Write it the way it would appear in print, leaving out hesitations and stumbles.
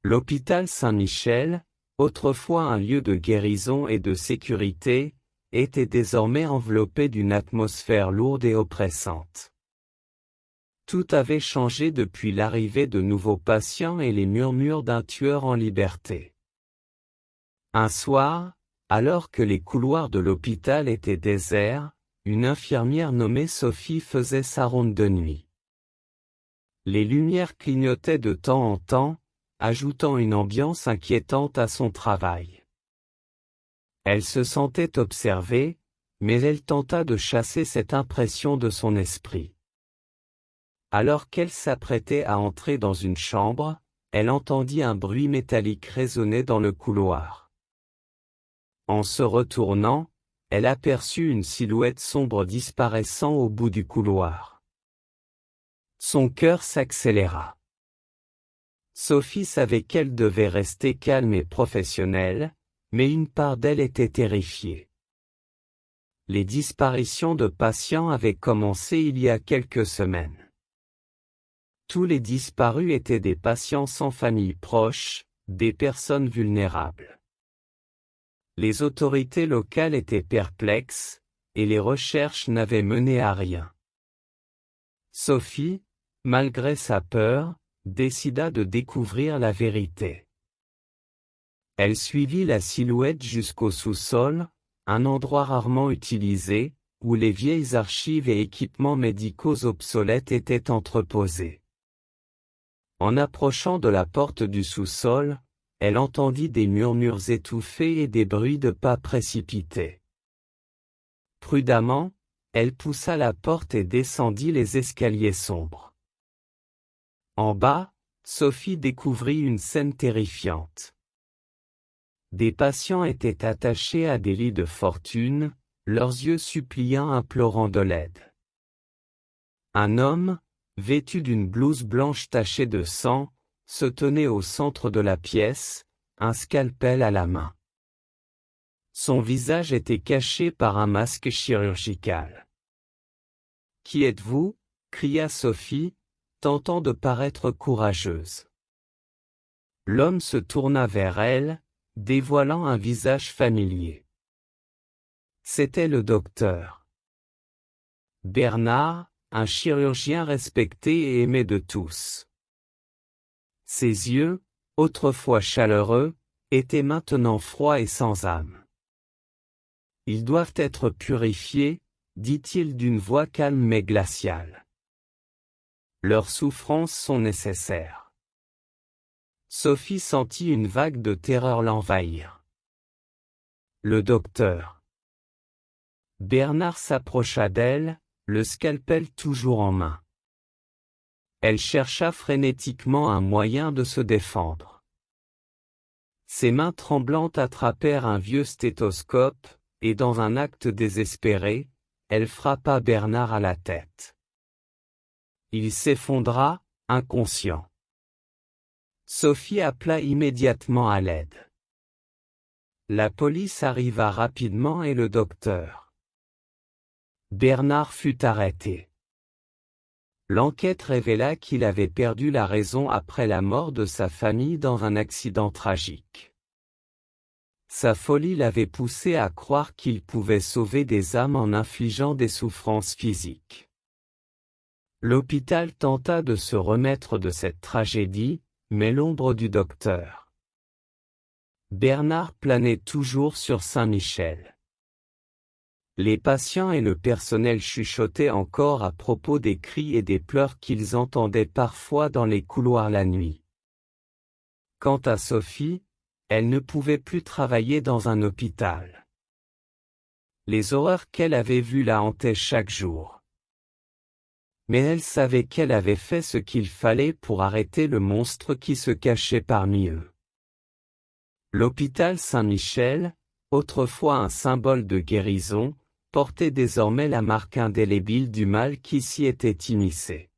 L'hôpital Saint-Michel, autrefois un lieu de guérison et de sécurité, était désormais enveloppé d'une atmosphère lourde et oppressante. Tout avait changé depuis l'arrivée de nouveaux patients et les murmures d'un tueur en liberté. Un soir, alors que les couloirs de l'hôpital étaient déserts, une infirmière nommée Sophie faisait sa ronde de nuit. Les lumières clignotaient de temps en temps, ajoutant une ambiance inquiétante à son travail. Elle se sentait observée, mais elle tenta de chasser cette impression de son esprit. Alors qu'elle s'apprêtait à entrer dans une chambre, elle entendit un bruit métallique résonner dans le couloir. En se retournant, elle aperçut une silhouette sombre disparaissant au bout du couloir. Son cœur s'accéléra. Sophie savait qu'elle devait rester calme et professionnelle, mais une part d'elle était terrifiée. Les disparitions de patients avaient commencé il y a quelques semaines. Tous les disparus étaient des patients sans famille proche, des personnes vulnérables. Les autorités locales étaient perplexes, et les recherches n'avaient mené à rien. Sophie, malgré sa peur, décida de découvrir la vérité. Elle suivit la silhouette jusqu'au sous-sol, un endroit rarement utilisé, où les vieilles archives et équipements médicaux obsolètes étaient entreposés. En approchant de la porte du sous-sol, elle entendit des murmures étouffés et des bruits de pas précipités. Prudemment, elle poussa la porte et descendit les escaliers sombres. En bas, Sophie découvrit une scène terrifiante. Des patients étaient attachés à des lits de fortune, leurs yeux suppliants implorant de l'aide. Un homme, vêtu d'une blouse blanche tachée de sang, se tenait au centre de la pièce, un scalpel à la main. Son visage était caché par un masque chirurgical. « Qui êtes-vous » cria Sophie, tentant de paraître courageuse. L'homme se tourna vers elle, dévoilant un visage familier. C'était le docteur Bernard, un chirurgien respecté et aimé de tous. Ses yeux, autrefois chaleureux, étaient maintenant froids et sans âme. « Ils doivent être purifiés, » dit-il d'une voix calme mais glaciale. « Leurs souffrances sont nécessaires. » Sophie sentit une vague de terreur l'envahir. Le docteur Bernard s'approcha d'elle, le scalpel toujours en main. Elle chercha frénétiquement un moyen de se défendre. Ses mains tremblantes attrapèrent un vieux stéthoscope, et dans un acte désespéré, elle frappa Bernard à la tête. Il s'effondra, inconscient. Sophie appela immédiatement à l'aide. La police arriva rapidement et le docteur Bernard fut arrêté. L'enquête révéla qu'il avait perdu la raison après la mort de sa famille dans un accident tragique. Sa folie l'avait poussé à croire qu'il pouvait sauver des âmes en infligeant des souffrances physiques. L'hôpital tenta de se remettre de cette tragédie, mais l'ombre du docteur Bernard planait toujours sur Saint-Michel. Les patients et le personnel chuchotaient encore à propos des cris et des pleurs qu'ils entendaient parfois dans les couloirs la nuit. Quant à Sophie, elle ne pouvait plus travailler dans un hôpital. Les horreurs qu'elle avait vues la hantaient chaque jour. Mais elle savait qu'elle avait fait ce qu'il fallait pour arrêter le monstre qui se cachait parmi eux. L'hôpital Saint-Michel, autrefois un symbole de guérison, portait désormais la marque indélébile du mal qui s'y était immiscé.